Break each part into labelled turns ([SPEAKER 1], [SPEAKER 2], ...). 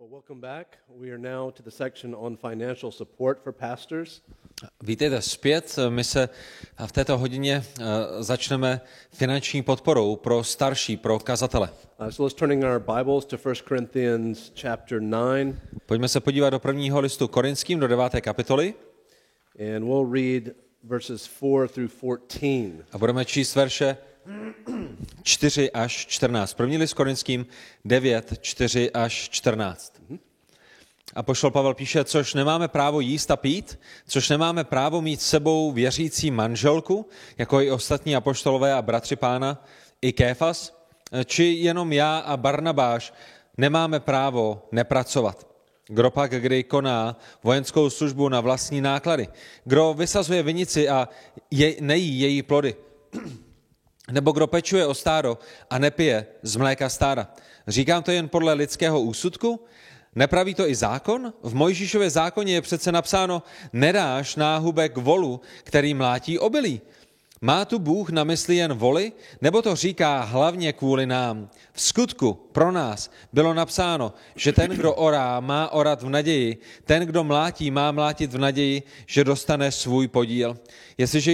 [SPEAKER 1] Well, welcome back. We are now to the section on financial support for pastors.
[SPEAKER 2] Vítejte zpět. My se v této hodině začneme finanční podporou pro starší, pro kazatele.
[SPEAKER 1] So let's turning our Bibles to 1 Corinthians chapter 9.
[SPEAKER 2] Pojďme se podívat do prvního listu Korinským, do 9. kapitoly.
[SPEAKER 1] And we'll read verses 4 through 14.
[SPEAKER 2] A budeme číst verše 4 až 14. První list Korinským 9, 4 až 14. Apoštol Pavel píše, což nemáme právo jíst a pít, což nemáme právo mít s sebou věřící manželku, jako i ostatní apoštolové a bratři pána, i Kéfas, či jenom já a Barnabáš nemáme právo nepracovat. Kdo pak kdy koná vojenskou službu na vlastní náklady, kdo vysazuje vinici a nejí její plody, nebo kdo pečuje o stádo a nepije z mléka stáda. Říkám to jen podle lidského úsudku? Nepraví to i zákon? V Mojžíšově zákoně je přece napsáno, nedáš náhubek volu, který mlátí obilí. Má tu Bůh na mysli jen voli, nebo to říká hlavně kvůli nám? V skutku pro nás bylo napsáno, že ten, kdo orá, má orat v naději, ten, kdo mlátí, má mlátit v naději, že dostane svůj podíl. Jestliže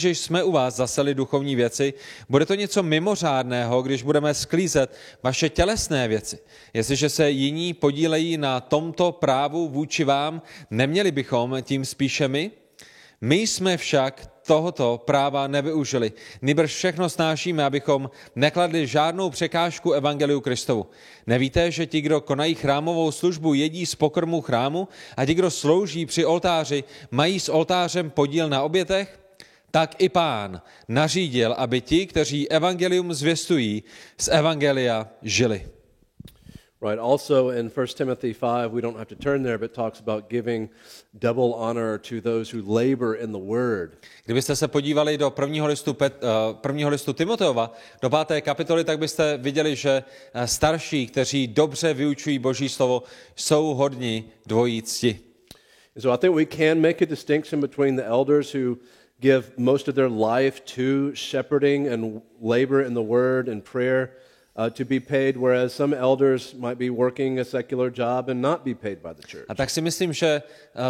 [SPEAKER 2] jsme u vás zaseli duchovní věci, bude to něco mimořádného, když budeme sklízet vaše tělesné věci. Jestliže se jiní podílejí na tomto právu vůči vám, neměli bychom tím spíše my? My jsme však tohoto práva nevyužili. Nýbrž všechno snášíme, abychom nekladli žádnou překážku evangeliu Kristovu. Nevíte, že ti, kdo konají chrámovou službu, jedí z pokrmu chrámu a ti, kdo slouží při oltáři, mají s oltářem podíl na obětech? Tak i Pán nařídil, aby ti, kteří evangelium zvěstují, z evangelia žili.
[SPEAKER 1] Right. Also in 1 Timothy 5, we don't have to turn there, but talks about giving double honor to those who labor in the word.
[SPEAKER 2] Kdybyste se podívali do prvního listu Timoteova, do 5. kapitoly, tak byste viděli, že starší, kteří dobře vyučují Boží slovo, jsou hodni dvojí cti.
[SPEAKER 1] So I think we can make a distinction between the elders who give most of their life to shepherding and labor in the word and prayer, to be paid, whereas some elders might be working a secular job and not be paid by the church.
[SPEAKER 2] A tak si myslím, že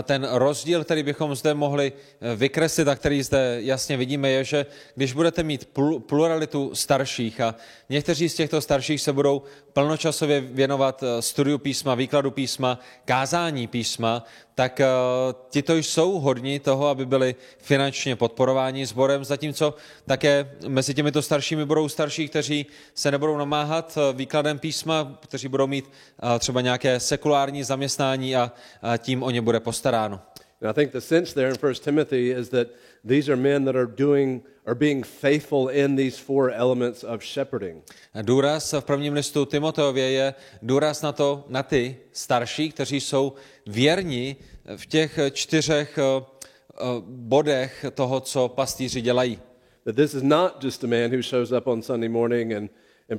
[SPEAKER 2] ten rozdíl, který bychom zde mohli vykreslit a který zde jasně vidíme, je, že když budete mít pluralitu starších a někteří z těchto starších se budou plnočasově věnovat studiu písma, výkladu písma, kázání písma, tak tito jsou hodni toho, aby byli finančně podporováni sborem, zatímco také mezi těmito staršími budou starší, kteří se nebudou namáhat výkladem písma, kteří budou mít třeba nějaké sekulární zaměstnání a tím o ně bude postaráno.
[SPEAKER 1] And I think the sense there in 1 Timothy is that these are men that are being faithful in these four elements of shepherding.
[SPEAKER 2] Důraz v prvním listu Timoteově je důraz na ty starší, kteří jsou věrní v těch 4 bodech toho, co pastýři dělají.
[SPEAKER 1] That this is not just a man who shows up on Sunday morning and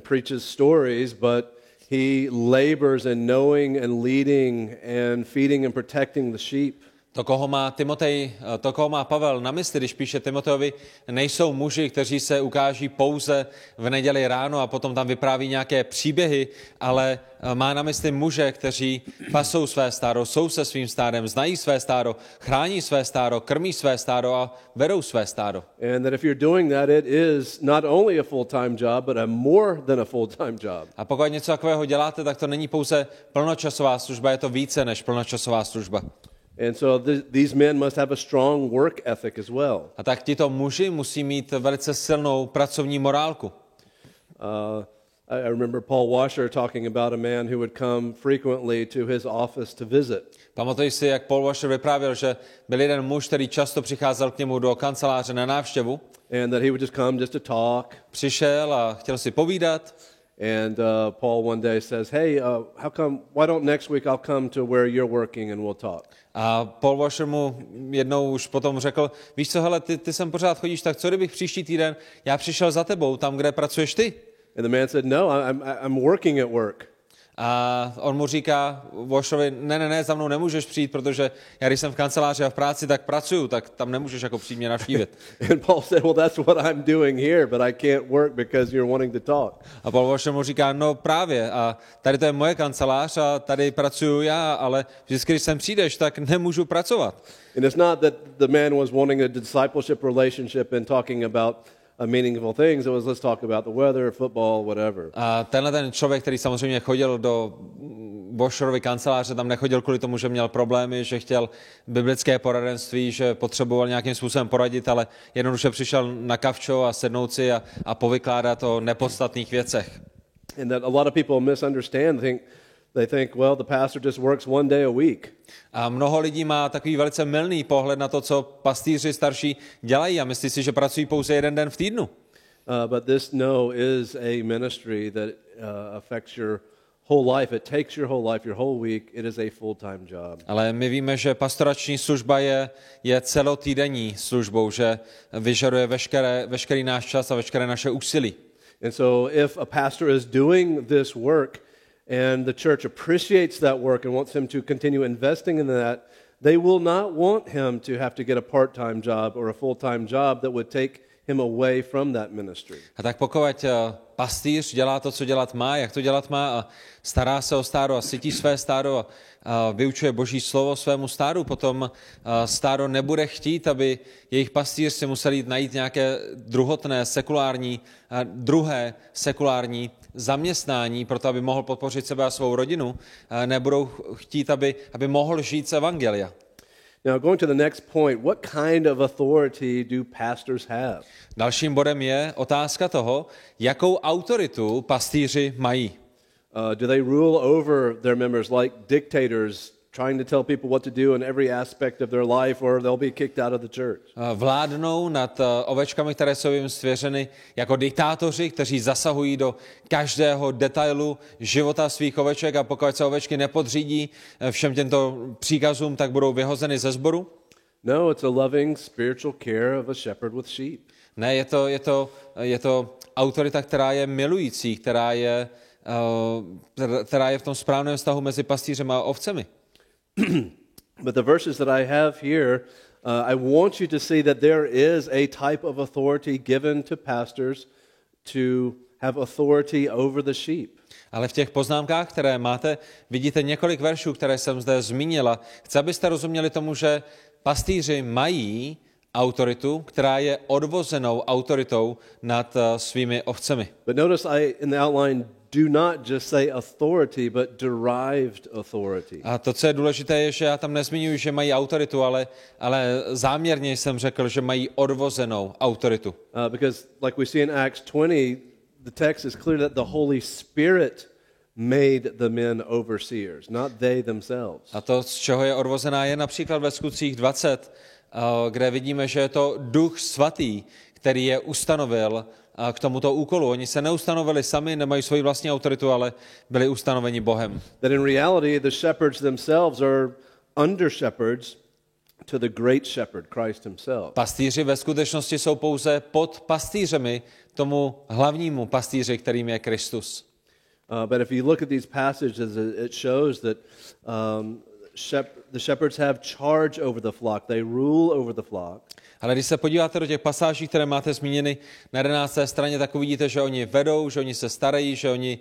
[SPEAKER 1] preaches stories, but he labors in knowing and leading and feeding and protecting the sheep.
[SPEAKER 2] To, koho má Pavel na mysli, když píše Timoteovi, nejsou muži, kteří se ukáží pouze v neděli ráno a potom tam vypráví nějaké příběhy, ale má na mysli muže, kteří pasou své stádo, jsou se svým stádem, znají své stádo, chrání své stádo, krmí své stádo a vedou své stádo.
[SPEAKER 1] And that if you're doing that, it is not only a full-time job, but a more than a full-time job.
[SPEAKER 2] A pokud něco takového děláte, tak to není pouze plnočasová služba, je to více než plnočasová služba.
[SPEAKER 1] And so these men must have a strong work ethic as well.
[SPEAKER 2] A tak tito muži musí mít velice silnou pracovní morálku.
[SPEAKER 1] I remember Paul Washer talking about a man who would come frequently to his office to visit.
[SPEAKER 2] Pamatuji si, jak Paul Washer vyprávěl, že byl jeden muž, který často přicházel k němu do kanceláře na návštěvu.
[SPEAKER 1] And that he would just come just to talk.
[SPEAKER 2] Přišel a chtěl si povídat.
[SPEAKER 1] And Paul one day says, "Hey, why don't next week I'll come to where you're working and we'll talk."
[SPEAKER 2] A Paul Washer mu jednou už potom řekl, víš co, hele, ty sem pořád chodíš, tak co kdybych příští týden já přišel za tebou, tam, kde pracuješ ty?
[SPEAKER 1] And the man said, "No, I'm working at work."
[SPEAKER 2] A on mu říká Washovi, ne, za mnou nemůžeš přijít, protože já když jsem v kanceláři a v práci, tak pracuju, tak tam nemůžeš jako přijít mě navštívit.
[SPEAKER 1] And Paul said, well, that's what I'm doing here, but I can't work because you're wanting to talk.
[SPEAKER 2] A Paul Washer mu říká, no právě, a tady to je moje kancelář a tady pracuju já, ale vždycky, když sem přijdeš, tak nemůžu pracovat.
[SPEAKER 1] And it's not that the man was wanting a discipleship relationship and talking about meaningful things. It was, let's talk about the weather, football, whatever.
[SPEAKER 2] A tenhle ten člověk, který samozřejmě chodil do Washerovy kanceláře, tam nechodil kvůli tomu, že měl problémy, že chtěl biblické poradenství, že potřeboval nějakým způsobem poradit, ale jednoduše přišel na kavčo a sednout si a povykládat o nepodstatných věcech.
[SPEAKER 1] And that a lot of people misunderstand. They think, well, the pastor just works one day a week.
[SPEAKER 2] A mnoho lidí má takový velice mylný pohled na to, co pastýři starší dělají a myslí si, že pracují pouze jeden den v týdnu.
[SPEAKER 1] But this is a ministry that affects your whole life. It takes your whole life, your whole week. It is a full-time job.
[SPEAKER 2] Ale my víme, že pastorační služba je celotýdenní službou, že vyžaduje veškerý náš čas a veškeré naše úsilí.
[SPEAKER 1] And so if a pastor is doing this work and the church appreciates that work and wants him to continue investing in that, they will not want him to have to get a part-time job or a full-time job that would take him away from that ministry.
[SPEAKER 2] A tak pokud pastýř dělá to, co dělat má, jak to dělat má a stará se o stádo a sytí své stádo a vyučuje Boží slovo svému stádu, potom stádo nebude chtít, aby jejich pastýř si musel jít najít nějaké druhé sekulární zaměstnání, proto aby mohl podpořit sebe a svou rodinu, nebudou chtít, aby mohl žít z evangelia.
[SPEAKER 1] Now, going to the next point, what kind of authority do pastors have?
[SPEAKER 2] Dalším bodem je otázka toho, jakou autoritu pastýři mají.
[SPEAKER 1] Do they rule over their members like dictators, trying to tell people what to do in every aspect of their life, or they'll be kicked out of the church?
[SPEAKER 2] Vládnou nad ovečkami, které jsou jim svěřeny jako diktátoři, kteří zasahují do každého detailu života svých oveček a pokud se ovečky nepodřídí všem těmto příkazům, tak budou vyhozeny ze sboru?
[SPEAKER 1] No, it's a loving spiritual care of a shepherd with sheep.
[SPEAKER 2] Ne, je to autorita, která je milující, která je v tom správném vztahu mezi pastýřem a ovcemi.
[SPEAKER 1] But the verses that I have here, I want you to see that there is a type of authority given to pastors to have authority over the sheep.
[SPEAKER 2] Ale v těch poznámkách, které máte, vidíte několik veršů, které jsem zde zmínila. Chci, abyste rozuměli tomu, že pastýři mají autoritu, která je odvozenou autoritou nad svými ovcemi.
[SPEAKER 1] But notice in the outline do not just say authority, but derived authority.
[SPEAKER 2] A to, co je důležité, je, že já tam nezmiňuji, že mají autoritu, ale záměrně jsem řekl, že mají odvozenou autoritu.
[SPEAKER 1] Because like we see in Acts 20, the text is clear that the Holy Spirit made the men overseers, not they themselves.
[SPEAKER 2] A to, z čeho je odvozená, je například ve Skutcích 20, kde vidíme, že je to Duch Svatý, který je ustanovil k tomuto úkolu. Oni se neustanovili sami, nemají svoji vlastní autoritu, ale byli ustanoveni Bohem.
[SPEAKER 1] That in reality the shepherds themselves are under shepherds to the great shepherd, Christ himself.
[SPEAKER 2] Pastýři ve skutečnosti jsou pouze pod pastýřemi tomu hlavnímu pastýři, kterým je Kristus.
[SPEAKER 1] But if you look at these passages, it shows that the shepherds have charge over the flock. They rule over the flock.
[SPEAKER 2] Ale když se podíváte do těch pasáží, které máte zmíněny na 11. straně, tak uvidíte, že oni vedou, že oni se starají, že oni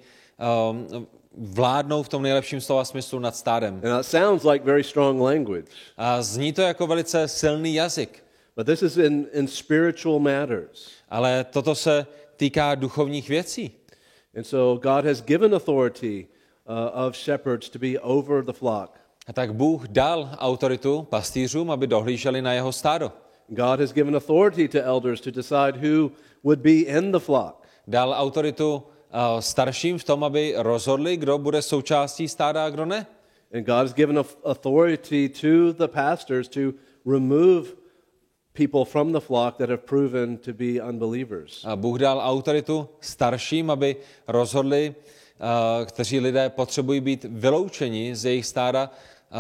[SPEAKER 2] vládnou v tom nejlepším slova smyslu nad stádem.
[SPEAKER 1] And that sounds like very strong language.
[SPEAKER 2] A zní to jako velice silný jazyk.
[SPEAKER 1] But this is in spiritual matters.
[SPEAKER 2] Ale toto se týká duchovních věcí.
[SPEAKER 1] And so God has given authority of shepherds to be over the flock.
[SPEAKER 2] A tak Bůh dal autoritu pastýřům, aby dohlíželi na jeho stádo.
[SPEAKER 1] God has given authority to elders to decide who would be in the flock.
[SPEAKER 2] Dal autoritu starším v tom, aby rozhodli, kdo bude součástí stáda a kdo ne.
[SPEAKER 1] And God has given authority to the pastors to remove people from the flock that have proven to be unbelievers.
[SPEAKER 2] A Bůh dal autoritu starším, aby rozhodli, kteří lidé potřebují být vyloučeni z jejich stáda,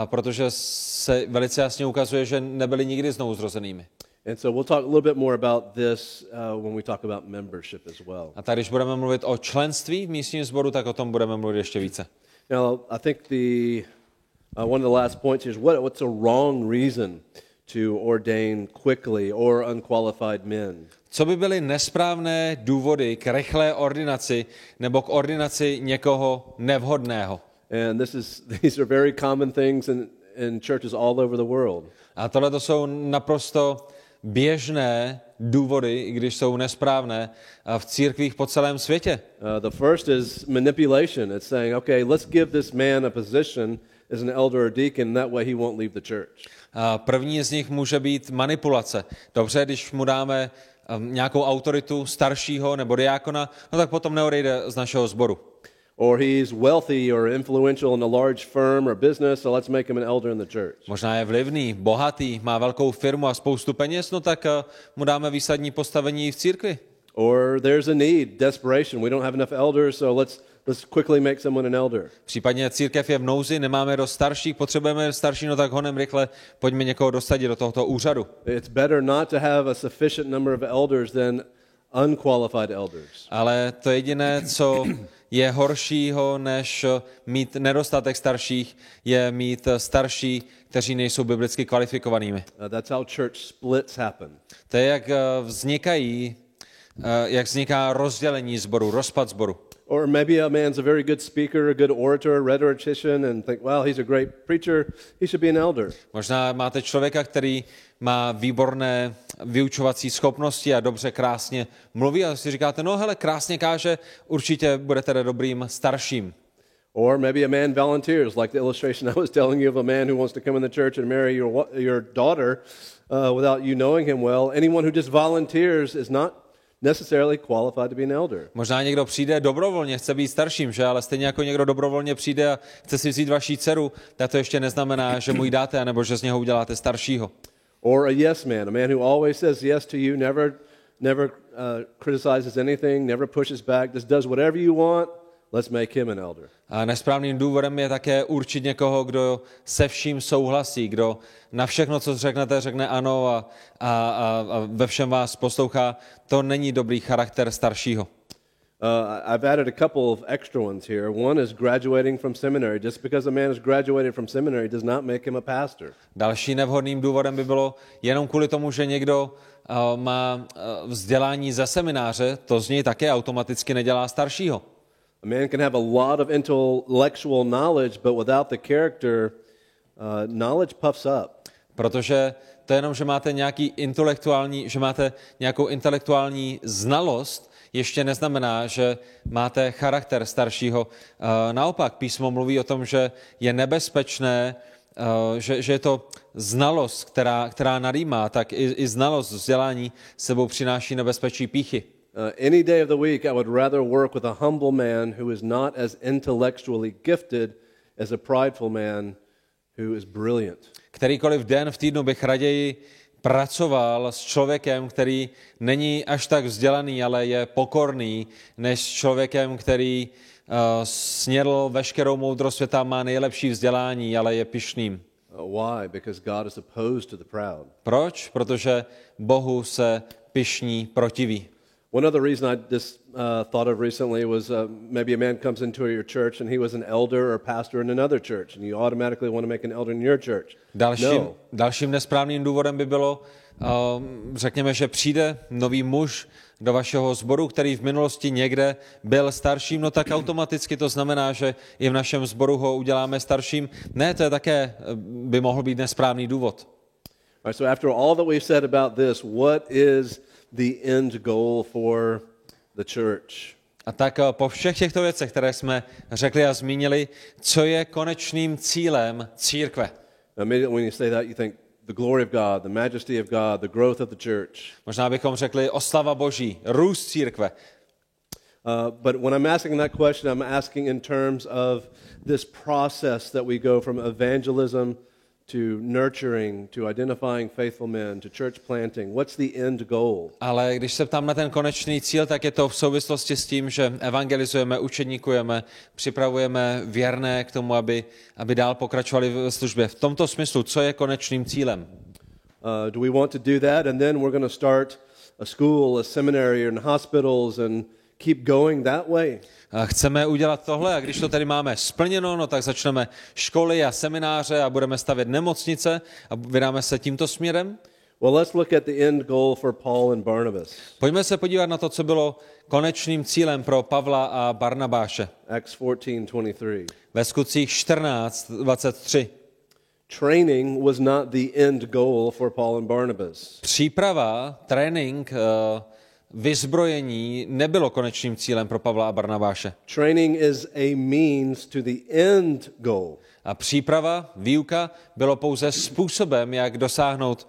[SPEAKER 2] protože se velice jasně ukazuje, že nebyli nikdy znovu zrozenými.
[SPEAKER 1] And so we'll talk a little bit more about this when we talk about membership as well.
[SPEAKER 2] A tady, když budeme mluvit o členství v místním sboru, tak o tom budeme mluvit ještě více.
[SPEAKER 1] Now, I think one of the last points here is what's a wrong reason to ordain quickly or unqualified men.
[SPEAKER 2] Co by byly nesprávné důvody k rychlé ordinaci nebo k ordinaci někoho nevhodného?
[SPEAKER 1] And these are very common things in churches all over the world.
[SPEAKER 2] A tohle to jsou naprosto běžné důvody, i když jsou nesprávné, v církvích po celém světě.
[SPEAKER 1] The first is manipulation. It's saying, okay, let's give this man a position as an elder or deacon, that way he won't leave the church.
[SPEAKER 2] První z nich může být manipulace. Dobře, když mu dáme nějakou autoritu staršího nebo diákona, no tak potom neodejde z našeho sboru.
[SPEAKER 1] Or he's wealthy or influential in a large firm or business, so let's make him an elder in the church.
[SPEAKER 2] Možná je vlivný, bohatý, má velkou firmu a spoustu peněz, no tak mu dáme výsadní postavení v církvi.
[SPEAKER 1] Or there's a need, desperation. We don't have enough elders, so let's quickly make someone an elder.
[SPEAKER 2] Případně církev je v nouzi, nemáme dost starších, potřebujeme starší, no tak honem rychle pojďme někoho dosadit do tohoto úřadu.
[SPEAKER 1] It's better not to have a sufficient number of elders than unqualified elders.
[SPEAKER 2] Ale to jediné, co je horšího, než mít nedostatek starších, je mít starší, kteří nejsou biblicky kvalifikovanými.
[SPEAKER 1] That's how church splits happen.
[SPEAKER 2] To je, jak vzniká rozdělení sboru, rozpad sboru.
[SPEAKER 1] Or maybe a man's a very good speaker, a good orator, a rhetorician, and think, well, he's a great preacher, he should be an elder.
[SPEAKER 2] Možná máte člověka, který má výborné vyučovací schopnosti a dobře, krásně mluví a si říkáte, no hele, krásně káže, určitě bude teda dobrým starším.
[SPEAKER 1] Or maybe a man volunteers, like the illustration I was telling you of a man who wants to come in the church and marry your daughter without you knowing him well. Anyone who just volunteers is not necessarily qualified to be an elder.
[SPEAKER 2] Možná někdo přijde dobrovolně, chce být starším, že? Ale stejně jako někdo dobrovolně přijde a chce si vzít vaší dceru, tak to ještě neznamená, že mu ji dáte, anebo že z něho uděláte staršího.
[SPEAKER 1] Or a yes man, a man who always says yes to you, never criticizes anything, never pushes back, just does whatever you want. Let's make him an elder.
[SPEAKER 2] A nesprávným důvodem je také určit někoho, kdo se vším souhlasí, kdo na všechno, co řeknete, řekne ano a ve všem vás poslouchá. To není dobrý charakter staršího.
[SPEAKER 1] I've added a couple of extra ones here. One is graduating from seminary. Just because a man has graduated from seminary does not make him a pastor.
[SPEAKER 2] Další nevhodným důvodem by bylo jenom kvůli tomu, že někdo má vzdělání ze semináře, to z něj také automaticky nedělá staršího.
[SPEAKER 1] A man can have a lot of intellectual knowledge, but without the character, knowledge puffs up.
[SPEAKER 2] Protože to je jenom, že máte nějakou intelektuální znalost, ještě neznamená, že máte charakter staršího. Naopak, písmo mluví o tom, že je nebezpečné, že je to znalost, která nadýmá, tak i znalost vzdělání sebou přináší nebezpečí pýchy.
[SPEAKER 1] Any day of the week, I would rather work with a humble man who is not as intellectually gifted as a prideful man who is brilliant.
[SPEAKER 2] Kterýkoliv den v týdnu bych raději pracoval s člověkem, který není až tak vzdělaný, ale je pokorný, než s člověkem, který snědl veškerou moudrost světa, má nejlepší vzdělání, ale je pyšným.
[SPEAKER 1] Why? Because God is opposed to the proud.
[SPEAKER 2] Proč? Protože Bohu se pyšní protiví.
[SPEAKER 1] One other reason I just thought of recently was maybe a man comes into your church and he was an elder or pastor in another church and you automatically want to make an elder in your church.
[SPEAKER 2] Dalším nesprávným důvodem by bylo, řekněme, že přijde nový muž do vašeho sboru, který v minulosti někde byl starším, no tak automaticky to znamená, že i v našem sboru ho uděláme starším. Ne, to je také by mohl být nesprávný důvod.
[SPEAKER 1] Right, so after all that we've said about this, what is the end goal for the church?
[SPEAKER 2] A tak po všech těchto věcech, které jsme řekli a zmínili, co je konečným cílem církve?
[SPEAKER 1] Immediately when you say that, you think the glory of God, the majesty of God, the growth of the church.
[SPEAKER 2] Možná bychom řekli oslava Boží, růst církve.
[SPEAKER 1] But when I'm asking that question, I'm asking in terms of this process that we go from evangelism to nurturing, to identifying faithful men, to church planting. What's the end goal?
[SPEAKER 2] Ale když se ptám na ten konečný cíl, tak je to v souvislosti s tím, že evangelizujeme, učedníkujeme, připravujeme věrné k tomu, aby dál pokračovali v službě. V tomto smyslu, co je konečným cílem?
[SPEAKER 1] Do we want to do that and then we're going to start a school, a seminary and hospitals and keep going that way.
[SPEAKER 2] A chceme udělat tohle a když to tady máme splněno, no tak začneme školy a semináře a budeme stavět nemocnice a vydáme se tímto směrem.
[SPEAKER 1] Well, let's look at the end goal for Paul and Barnabas.
[SPEAKER 2] Pojďme se podívat na to, co bylo konečným cílem pro Pavla a Barnabáše.
[SPEAKER 1] Acts 14:23.
[SPEAKER 2] Ve Skutcích 14:23.
[SPEAKER 1] Training was not the end goal for Paul and Barnabas.
[SPEAKER 2] Příprava, trénink, vyzbrojení nebylo konečným cílem pro Pavla a Barnabáše.
[SPEAKER 1] Training is a means to the end goal.
[SPEAKER 2] A příprava, výuka bylo pouze způsobem, jak dosáhnout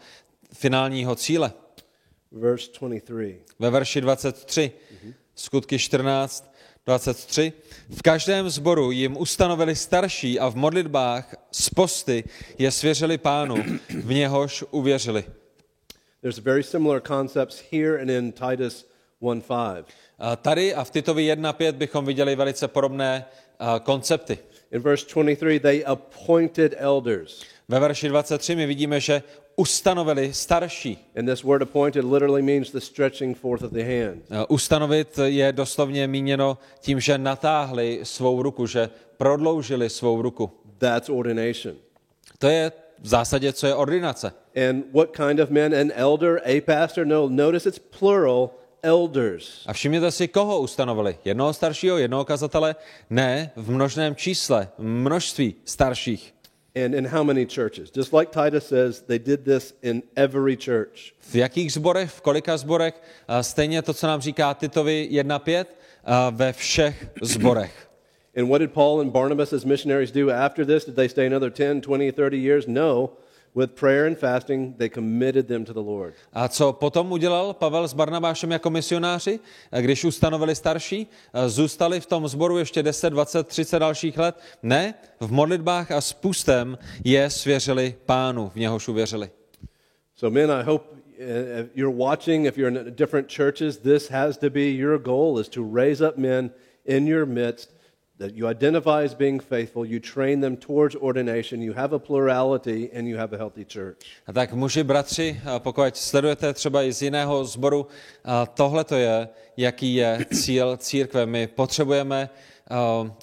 [SPEAKER 2] finálního cíle.
[SPEAKER 1] Verse 23.
[SPEAKER 2] Ve verši 23, Skutky 14:23. V každém sboru jim ustanovili starší a v modlitbách s posty je svěřili Pánu, v něhož uvěřili.
[SPEAKER 1] There's very similar concepts here and in Titus 1:5.
[SPEAKER 2] Tady a v Titovi 1:5 bychom viděli velice podobné koncepty.
[SPEAKER 1] In verse 23, they appointed elders.
[SPEAKER 2] Ve verši 23 my vidíme, že ustanovili starší.
[SPEAKER 1] And this word appointed literally means the stretching forth of the hand.
[SPEAKER 2] Ustanovit je doslovně míněno tím, že natáhli svou ruku, že prodloužili svou ruku.
[SPEAKER 1] That's ordination.
[SPEAKER 2] To je v zásadě, co je ordinace.
[SPEAKER 1] And what kind of men? An elder, a pastor? No, notice it's plural, elders.
[SPEAKER 2] A všimněte si, koho ustanovili. Jednoho staršího, jednoho kazatele? Ne, v množném čísle, množství starších.
[SPEAKER 1] And in how many churches? Just like Titus says, they did this in every church.
[SPEAKER 2] V jakých zborech, v kolika zborech? Stejně to, co nám říká Titovi 1:5, ve všech zborech.
[SPEAKER 1] And what did Paul and Barnabas as missionaries do after this? Did they stay another 10, 20, 30 years? No. With prayer and fasting, they committed them to the Lord.
[SPEAKER 2] A co potom udělal Pavel s Barnabášem jako misionáři? Když ustanovili starší, zůstali v tom sboru ještě 10, 20, 30 dalších let? Ne, v modlitbách a s půstem je svěřili Pánu, v něhož uvěřili.
[SPEAKER 1] So men, I hope if you're watching, if you're in different churches, this has to be your goal, is to raise up men in your midst that you identify as being faithful, you train them towards ordination, you have a plurality, and you have a healthy church.
[SPEAKER 2] A tak muži, bratři, pokud sledujete třeba i z jiného sboru, tohle to je, jaký je cíl církve. My potřebujeme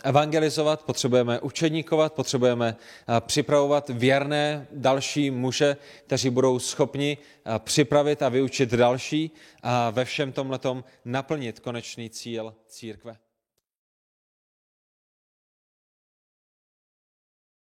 [SPEAKER 2] evangelizovat, potřebujeme učedníkovat, potřebujeme připravovat věrné další muže, kteří budou schopni připravit a vyučit další a ve všem tomhletom naplnit konečný cíl církve.